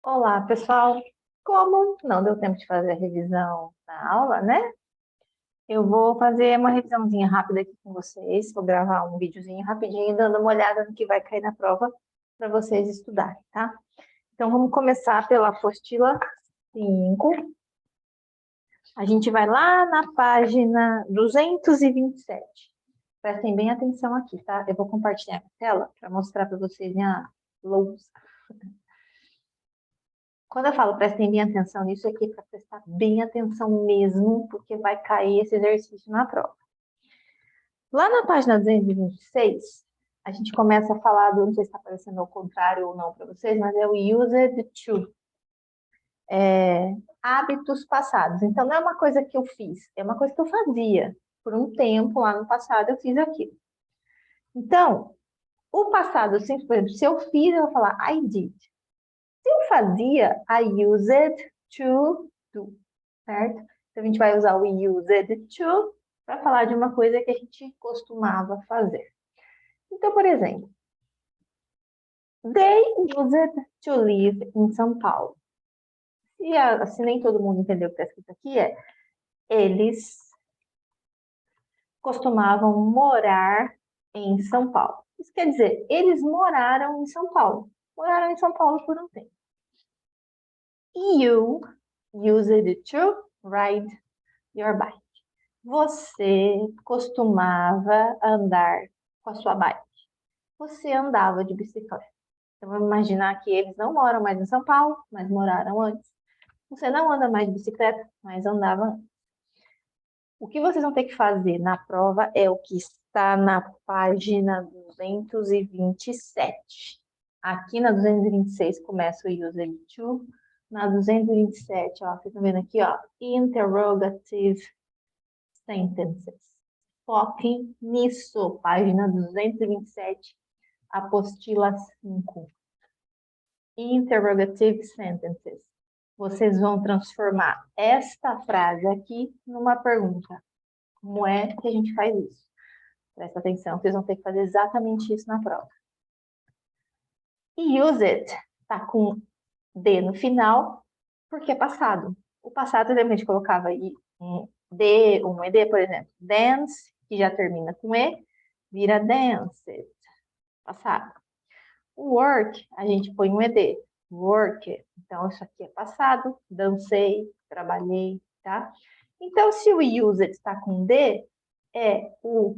Olá, pessoal! Como não deu tempo de fazer a revisão na aula, né? Eu vou fazer uma revisãozinha rápida aqui com vocês. Vou gravar um videozinho rapidinho, dando uma olhada no que vai cair na prova para vocês estudarem, tá? Então, vamos começar pela apostila 5. A gente vai lá na página 227. Prestem bem atenção aqui, tá? Eu vou compartilhar a tela para mostrar para vocês minha lousa. Quando eu falo prestem bem atenção nisso, é aqui para prestar bem atenção mesmo, porque vai cair esse exercício na prova. Lá na página 226, a gente começa a falar do, não sei se está aparecendo ao contrário ou não para vocês, mas é o used to. Hábitos passados. Então, não é uma coisa que eu fiz, é uma coisa que eu fazia. Por um tempo, lá no passado, eu fiz aquilo. Então, o passado simples, por exemplo, se eu fiz, eu vou falar I did. Se eu fazia, I used to do, certo? Então, a gente vai usar o used to para falar de uma coisa que a gente costumava fazer. Então, por exemplo, they used to live in São Paulo. E se nem todo mundo entendeu o que está escrito aqui, eles costumavam morar em São Paulo. Isso quer dizer, eles moraram em São Paulo. Moraram em São Paulo por um tempo. You used to ride your bike. Você costumava andar com a sua bike. Você andava de bicicleta. Então, vamos imaginar que eles não moram mais em São Paulo, mas moraram antes. Você não anda mais de bicicleta, mas andava antes. O que vocês vão ter que fazer na prova é o que está na página 227. Aqui na 226 começa o used to. Na 227, ó, vocês estão vendo aqui, ó, interrogative sentences. Foquem nisso, página 227, apostila 5. Interrogative sentences. Vocês vão transformar esta frase aqui numa pergunta. Como é que a gente faz isso? Presta atenção, vocês vão ter que fazer exatamente isso na prova. E use it tá com D no final, porque é passado. O passado, a gente colocava aí um D, um ED, por exemplo. Dance, que já termina com E, vira danced. Passado. Work, a gente põe um ED. Work. Então, isso aqui é passado. Dancei, trabalhei, tá? Então, se o used está com D, é o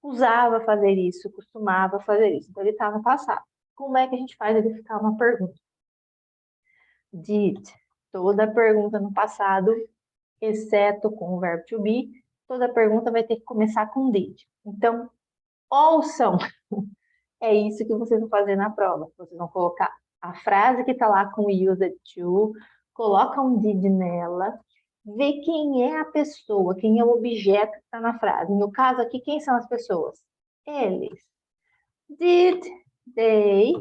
usava fazer isso, costumava fazer isso. Então, ele está no passado. Como é que a gente faz ele ficar uma pergunta? Did. Toda pergunta no passado, exceto com o verbo to be, toda pergunta vai ter que começar com did. Então, ouçam. É isso que vocês vão fazer na prova. Vocês vão colocar a frase que está lá com o used to, coloca um did nela, vê quem é a pessoa, quem é o objeto que está na frase. No caso aqui, quem são as pessoas? Eles. Did they.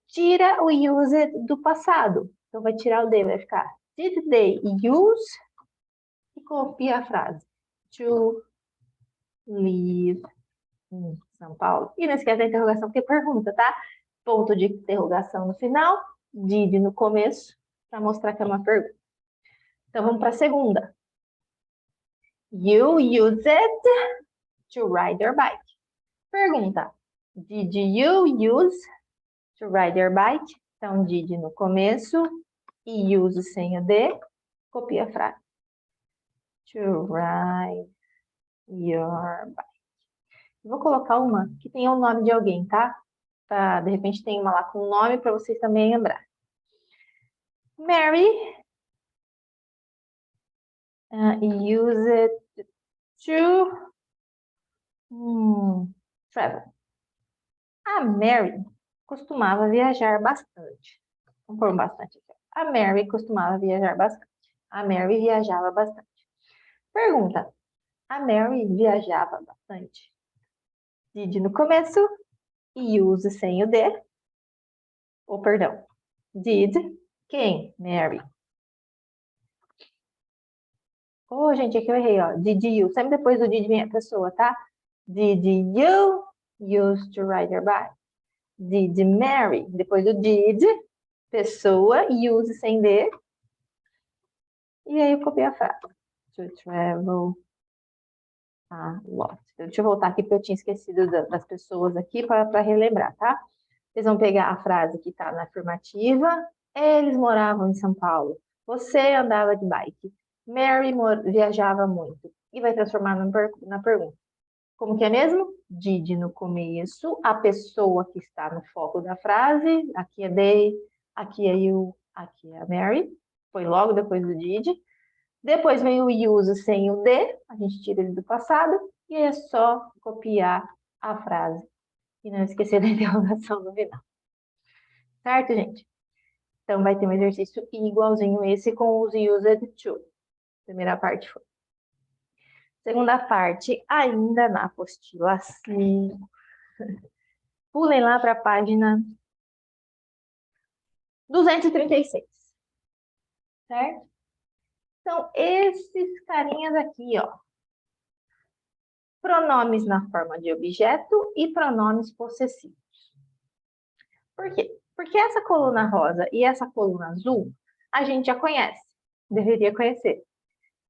Tira o used do passado. Então, vai tirar o they, vai ficar did they use e copia a frase. To live em São Paulo. E não esquece da interrogação, porque pergunta, tá? Ponto de interrogação no final, did no começo, para mostrar que é uma pergunta. Então, vamos para a segunda. You use it to ride your bike. Pergunta. Did you use to ride your bike? Então, did no começo e use sem o D. Copia a frase. To ride your bike. Vou colocar uma que tenha o nome de alguém, tá? De repente tem uma lá com o nome para vocês também lembrar. Mary used to travel. A Mary costumava viajar bastante. Vamos pôr bastante aqui. A Mary costumava viajar bastante. A Mary viajava bastante. Pergunta. A Mary viajava bastante? Did no começo e use sem o D. Ou, perdão. Did quem? Mary. Gente, aqui eu errei, ó. Did you? Sempre depois do did vem a pessoa, tá? Did you use to ride your bike? Did Mary? Depois do did, pessoa, use sem D. E aí eu copiei a frase. To travel a lot. Deixa eu voltar aqui, porque eu tinha esquecido das pessoas aqui para relembrar, tá? Vocês vão pegar a frase que está na afirmativa. Eles moravam em São Paulo. Você andava de bike. Mary viajava muito. E vai transformar na pergunta. Como que é mesmo? Did no começo, a pessoa que está no foco da frase. Aqui é they, aqui é you, aqui é a Mary. Foi logo depois do did. Depois vem o use sem o de, a gente tira ele do passado. E é só copiar a frase. E não esquecer da interrogação no final. Certo, gente? Então, vai ter um exercício igualzinho esse com os used to. Primeira parte foi. Segunda parte, ainda na apostila 5. Pulem lá para a página 236. Certo? Então, esses carinhas aqui, ó. Pronomes na forma de objeto e pronomes possessivos. Por quê? Porque essa coluna rosa e essa coluna azul, a gente já conhece. Deveria conhecer.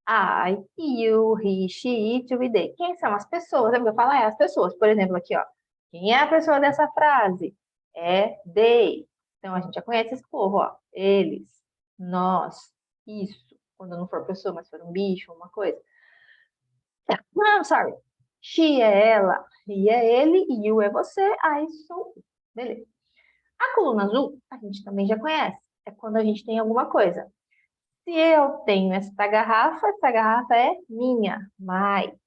I, you, he, she, it, we, they. Quem são as pessoas? Eu falo, as pessoas. Por exemplo, aqui, ó. Quem é a pessoa dessa frase? É they. Então, a gente já conhece esse povo, ó. Eles, nós, isso. Quando não for pessoa, mas for um bicho, uma coisa. Não, sorry. She é ela, he é ele, you é você, I sou eu. Beleza. A coluna azul, a gente também já conhece. É quando a gente tem alguma coisa. Se eu tenho essa garrafa é minha, my.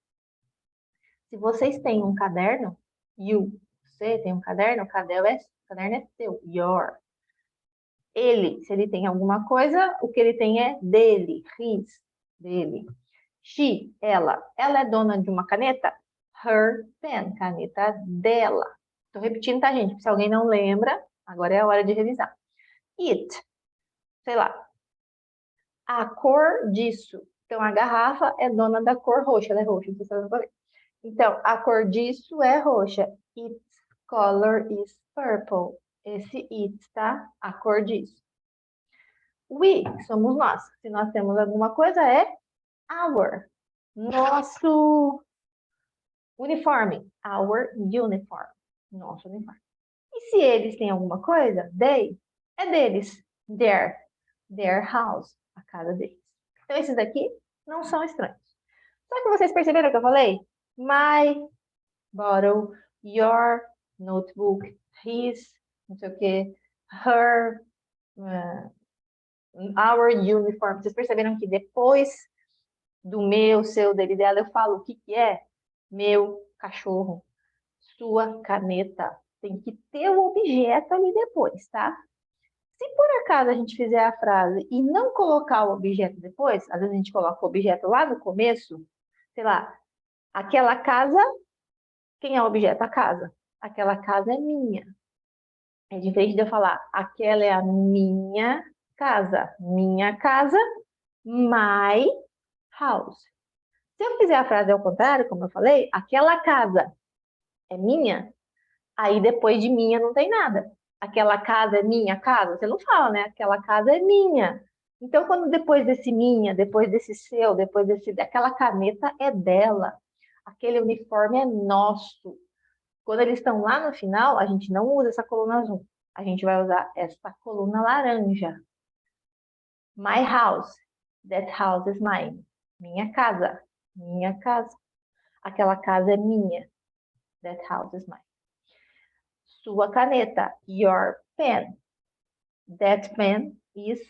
Se vocês têm um caderno, you. Você tem um caderno, o caderno é seu, your. Ele, se ele tem alguma coisa, o que ele tem é dele, his, dele. She, ela. Ela é dona de uma caneta? Her pen, caneta dela. Estou repetindo, tá, gente? Se alguém não lembra, agora é a hora de revisar. It, sei lá, a cor disso. Então, a garrafa é dona da cor roxa, ela é roxa, não sei se vocês vão ver. Então, a cor disso é roxa. Its color is purple. Esse it, tá? A cor disso. We, somos nós. Se nós temos alguma coisa, é our. Nosso uniforme. Our uniform. Nosso uniforme. E se eles têm alguma coisa, they, é deles. Their house. A casa deles. Então, esses daqui não são estranhos. Só que vocês perceberam o que eu falei? My bottle, your notebook, his, não sei o que, her, our uniform. Vocês perceberam que depois do meu, seu, dele, dela, eu falo o que que é? Meu cachorro, sua caneta. Tem que ter o objeto ali depois, tá? Se por acaso a gente fizer a frase e não colocar o objeto depois, às vezes a gente coloca o objeto lá no começo, sei lá, aquela casa, quem é o objeto? A casa. Aquela casa é minha. É diferente de eu falar, aquela é a minha casa. Minha casa, my house. Se eu fizer a frase ao contrário, como eu falei, aquela casa é minha, aí depois de minha não tem nada. Aquela casa é minha casa? Você não fala, né? Aquela casa é minha. Então, quando depois desse minha, depois desse seu, depois desse... Aquela caneta é dela. Aquele uniforme é nosso. Quando eles estão lá no final, a gente não usa essa coluna azul. A gente vai usar essa coluna laranja. My house. That house is mine. Minha casa. Minha casa. Aquela casa é minha. That house is mine. Sua caneta. Your pen. That pen is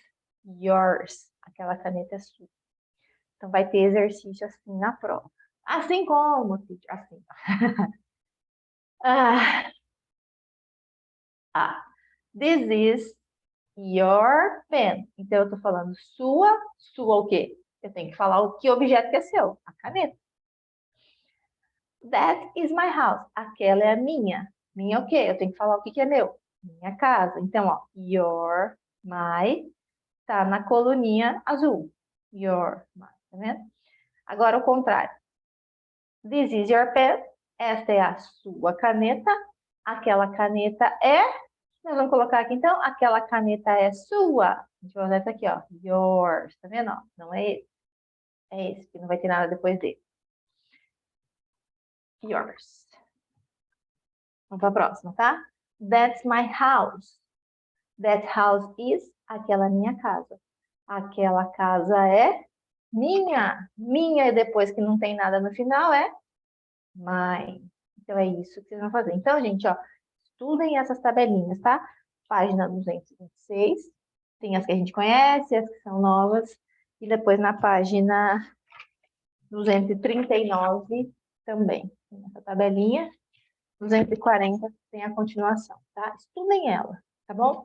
yours. Aquela caneta é sua. Então, vai ter exercício assim na prova. Assim como, teacher, assim. This is your pen. Então, eu tô falando sua o quê? Eu tenho que falar o que objeto que é seu. A caneta. That is my house. Aquela é a minha. Minha o quê? Eu tenho que falar o que que é meu. Minha casa. Então, ó, your, my, tá na coluninha azul. Your, my, tá vendo? Agora, o contrário. This is your pen. Esta é a sua caneta. Aquela caneta é Nós vamos colocar aqui, então, aquela caneta é sua. A gente vai usar essa aqui, ó. Yours. Tá vendo? Ó, não é esse. É esse, que não vai ter nada depois dele. Yours. Vamos para a próxima, tá? That's my house. That house is aquela minha casa. Aquela casa é minha. Minha, e depois que não tem nada no final, é mine. Então, é isso que vocês vão fazer. Então, gente, ó, estudem essas tabelinhas, tá? Página 226. Tem as que a gente conhece, as que são novas. E depois na página 239 também. Tem essa tabelinha. 240 tem a continuação, tá? Estudem ela, tá bom?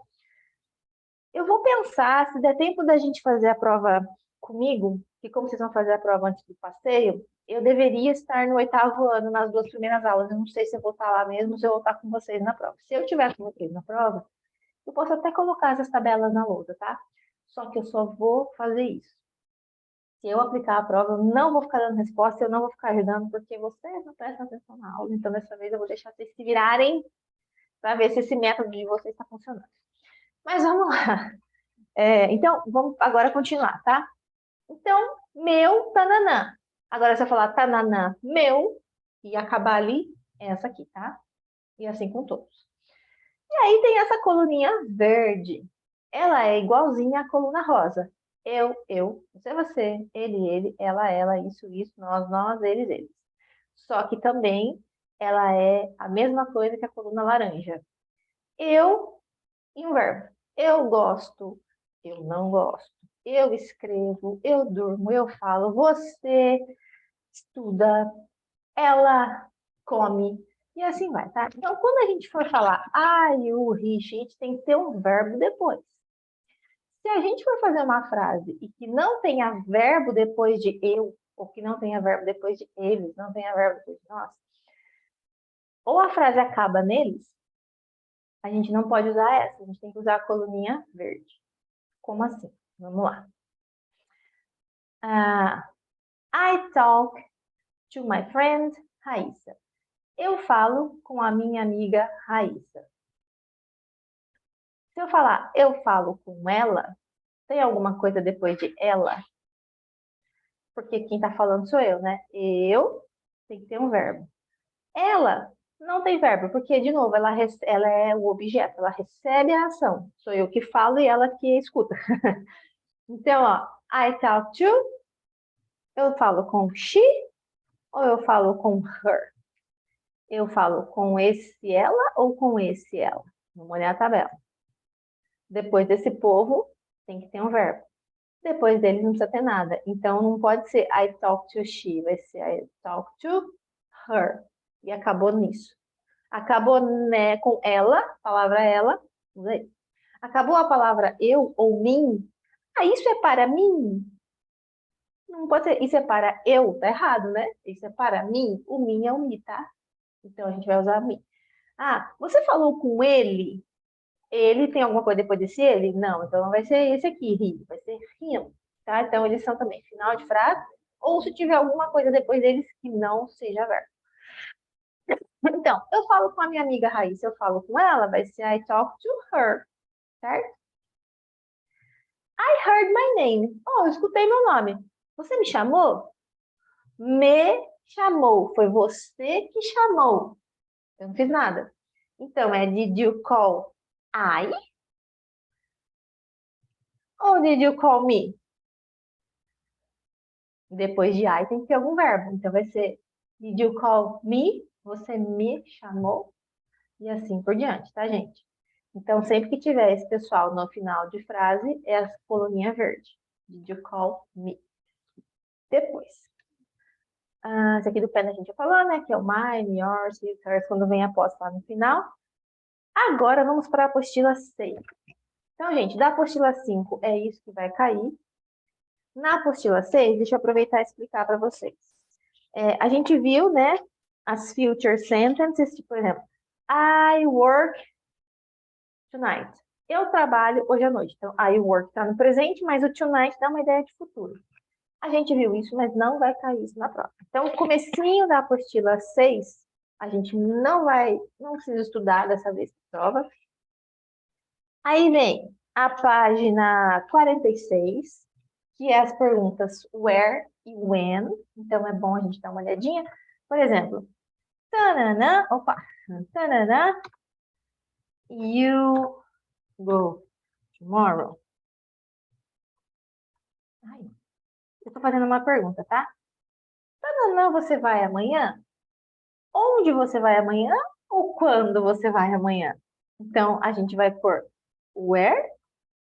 Eu vou pensar, se der tempo da gente fazer a prova comigo, que como vocês vão fazer a prova antes do passeio, eu deveria estar no 8º ano, nas 2 primeiras aulas. Eu não sei se eu vou estar lá mesmo, se eu vou estar com vocês na prova. Se eu tiver com vocês na prova, eu posso até colocar essas tabelas na lousa, tá? Só que eu só vou fazer isso. Se eu aplicar a prova, eu não vou ficar dando resposta, eu não vou ficar ajudando, porque vocês não prestam atenção na aula. Então, dessa vez, eu vou deixar vocês se virarem para ver se esse método de vocês está funcionando. Mas vamos lá. Então, vamos agora continuar, tá? Então, meu tananã. Agora, se eu falar tananã, meu, e acabar ali, é essa aqui, tá? E assim com todos. E aí tem essa coluninha verde. Ela é igualzinha à coluna rosa. Eu, você, ele, ela, isso, nós, eles. Só que também ela é a mesma coisa que a coluna laranja. Eu e um verbo. Eu gosto, eu não gosto. Eu escrevo, eu durmo, eu falo. Você estuda, ela come. E assim vai, tá? Então, quando a gente for falar I, o he, a gente tem que ter um verbo depois. Se a gente for fazer uma frase e que não tenha verbo depois de eu, ou que não tenha verbo depois de eles, não tenha verbo depois de nós, ou a frase acaba neles, a gente não pode usar essa, a gente tem que usar a coluninha verde. Como assim? Vamos lá. I talk to my friend Raíssa. Eu falo com a minha amiga Raíssa. Se eu falar eu falo com ela, tem alguma coisa depois de ela? Porque quem está falando sou eu, né? Eu tem que ter um verbo. Ela não tem verbo, porque, de novo, ela é o objeto, ela recebe a ação. Sou eu que falo e ela que escuta. Então, ó, I talk to, eu falo com she ou eu falo com her? Eu falo com esse ela ou com esse ela? Vamos olhar a tabela. Depois desse povo, tem que ter um verbo. Depois deles não precisa ter nada. Então, não pode ser I talk to she, vai ser I talk to her. E acabou nisso. Acabou, né, com ela, palavra ela. Acabou a palavra eu ou mim. Ah, isso é para mim? Não pode ser, isso é para eu, tá errado, né? Isso é para mim. O mim é o me, tá? Então, a gente vai usar mim. Ah, você falou com ele? Ele tem alguma coisa depois desse ele? Não, então não vai ser esse aqui, he, vai ser him, tá? Então eles são também final de frase, ou se tiver alguma coisa depois deles que não seja verbo. Então, eu falo com a minha amiga Raíssa, eu falo com ela, vai ser I talk to her, certo? I heard my name. Oh, eu escutei meu nome. Você me chamou? Me chamou. Foi você que chamou. Eu não fiz nada. Então, é did you call I? Ou did you call me? Depois de I tem que ter algum verbo. Então vai ser Did you call me? Você me chamou? E assim por diante, tá, gente? Então, sempre que tiver esse pessoal no final de frase, é a coluninha verde. Did you call me? Depois. Esse aqui do pé a gente já falou, né? Que é o mine, yours, hers, quando vem após lá no final. Agora vamos para a apostila 6. Então, gente, da apostila 5 é isso que vai cair. Na apostila 6, deixa eu aproveitar e explicar para vocês. A gente viu, né, as future sentences, tipo, por exemplo, I work tonight. Eu trabalho hoje à noite. Então, I work está no presente, mas o tonight dá uma ideia de futuro. A gente viu isso, mas não vai cair isso na prova. Então, o comecinho da apostila 6, a gente não precisa estudar dessa vez para prova. Aí vem a página 46, que é as perguntas where e when. Então, é bom a gente dar uma olhadinha. Por exemplo, tananã, opa, tananã, you go tomorrow. Ai, eu tô fazendo uma pergunta, tá? Tananã, você vai amanhã? Onde você vai amanhã? Ou quando você vai amanhã? Então, a gente vai por where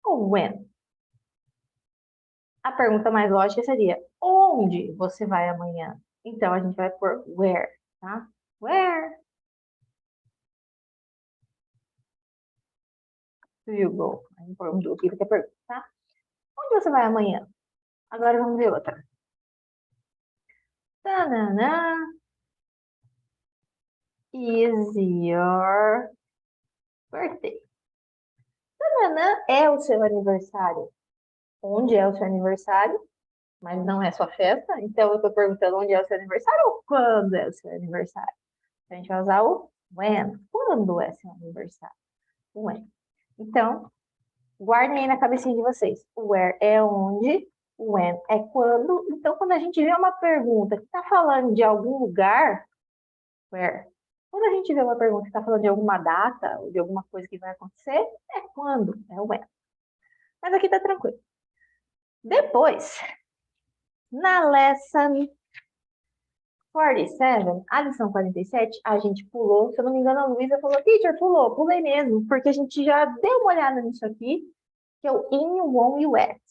ou when? A pergunta mais lógica seria: onde você vai amanhã? Então, a gente vai por where, tá? Where do you go? Aí, por um do aqui, porque é pergunta, tá? Onde você vai amanhã? Agora vamos ver outra. Tanana is your birthday. Tanana é o seu aniversário. Onde é o seu aniversário? Mas não é sua festa. Então, eu estou perguntando onde é o seu aniversário ou quando é o seu aniversário. A gente vai usar o when. Quando é seu aniversário? When. Então, guardem aí na cabecinha de vocês. O where é onde, o when é quando. Então, quando a gente vê uma pergunta que está falando de algum lugar, where. Quando a gente vê uma pergunta que está falando de alguma data ou de alguma coisa que vai acontecer, é quando, é o when. Mas aqui tá tranquilo. Depois, na lesson 47, a lição 47, a gente pulou, se eu não me engano, a Luísa falou, teacher, pulei mesmo, porque a gente já deu uma olhada nisso aqui, que é o in, o on e o at.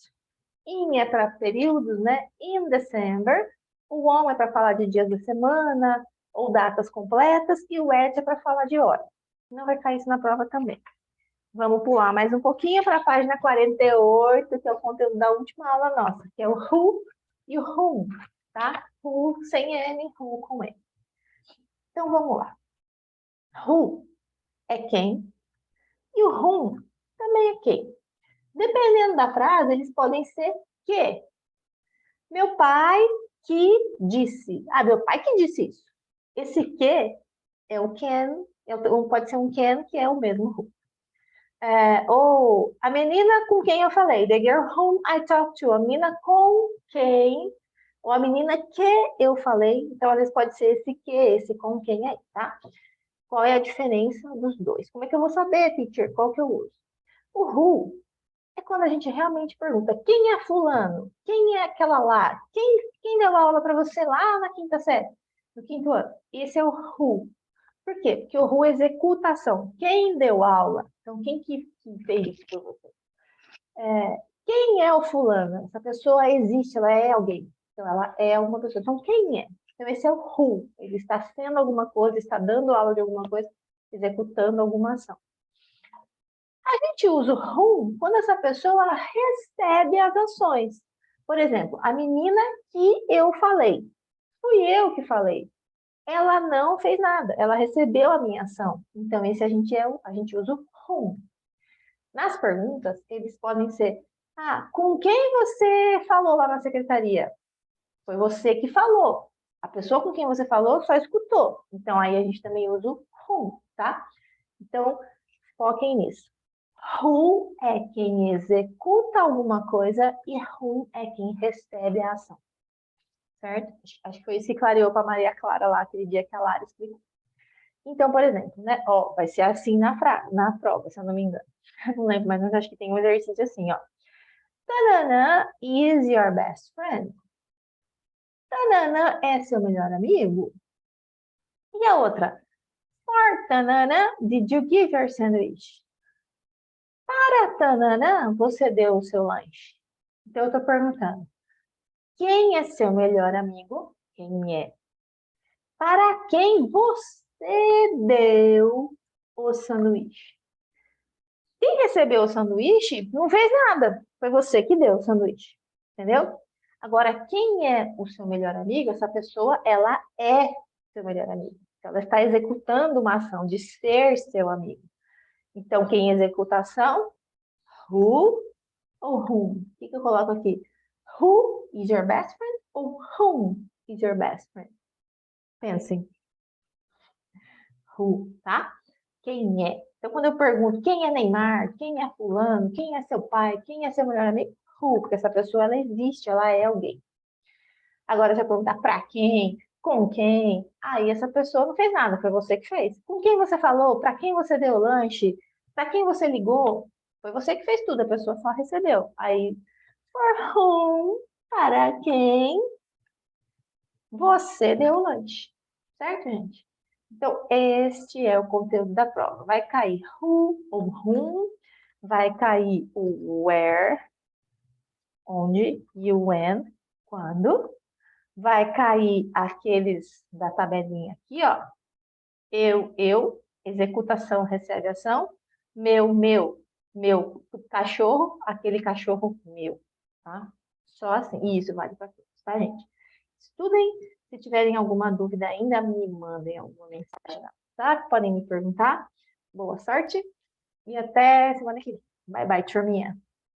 In é para períodos, né? In December. O on é para falar de dias da semana ou datas completas, e o at é para falar de hora. Não vai cair isso na prova também. Vamos pular mais um pouquinho para a página 48, que é o conteúdo da última aula nossa, que é o who e o whom, tá? Who sem N, who com N. Então, vamos lá. Who é quem e o whom também é quem. Dependendo da frase, eles podem ser que. Meu pai que disse. Ah, meu pai que disse isso. Esse que é o can, pode ser um can, que é o mesmo who. Ou a menina com quem eu falei, the girl whom I talked to, a menina com quem, ou a menina que eu falei. Então, às vezes pode ser esse que, esse com quem aí, tá? Qual é a diferença dos dois? Como é que eu vou saber, teacher? Qual que eu uso? O who é quando a gente realmente pergunta quem é fulano? Quem é aquela lá? Quem deu aula para você lá na quinta série? No quinto ano? Esse é o who. Por quê? Porque o who executa a ação. Quem deu aula? Então, quem que fez isso por você? Quem é o fulano? Essa pessoa existe, ela é alguém. Então, ela é uma pessoa. Então, quem é? Então, esse é o who. Ele está sendo alguma coisa, está dando aula de alguma coisa, executando alguma ação. A gente usa o whom quando essa pessoa recebe as ações. Por exemplo, a menina que eu falei. Fui eu que falei. Ela não fez nada, ela recebeu a minha ação. Então, esse a gente usa o whom. Nas perguntas, eles podem ser: ah, com quem você falou lá na secretaria? Foi você que falou. A pessoa com quem você falou só escutou. Então, aí a gente também usa o whom, tá? Então, foquem nisso. Who é quem executa alguma coisa e whom é quem recebe a ação. Certo? Acho que foi isso que clareou para Maria Clara lá, aquele dia que a Lara explicou. Então, por exemplo, né? Ó, vai ser assim na prova, se eu não me engano. Não lembro, mas acho que tem um exercício assim, ó. Tanana is your best friend. Tanana é seu melhor amigo. E a outra? For Tanana, did you give your sandwich? Para Tanana, você deu o seu lanche. Então, eu tô perguntando. Quem é seu melhor amigo? Quem é? Para quem você deu o sanduíche? Quem recebeu o sanduíche não fez nada. Foi você que deu o sanduíche. Entendeu? Agora, quem é o seu melhor amigo? Essa pessoa, ela é seu melhor amigo. Ela está executando uma ação de ser seu amigo. Então, quem executa a ação? Who ou whom? O que eu coloco aqui? Who is your best friend ou whom is your best friend? Pensem. Who, tá? Quem é? Então, quando eu pergunto quem é Neymar, quem é fulano, quem é seu pai, quem é seu melhor amigo, porque essa pessoa, ela existe, ela é alguém. Agora, se eu perguntar para quem, com quem, aí essa pessoa não fez nada, foi você que fez. Com quem você falou, para quem você deu o lanche, para quem você ligou, foi você que fez tudo, a pessoa só recebeu. Aí, for whom, para quem você deu o lanche. Certo, gente? Então, este é o conteúdo da prova. Vai cair who ou whom, vai cair o where, onde, e o when, quando. Vai cair aqueles da tabelinha aqui, ó. Executação, recebe ação. Meu cachorro, aquele cachorro meu, tá? Só assim. E isso vale para todos, tá, gente? Estudem. Se tiverem alguma dúvida ainda, me mandem alguma mensagem, tá? Podem me perguntar. Boa sorte e até semana que vem. Bye, bye, turminha.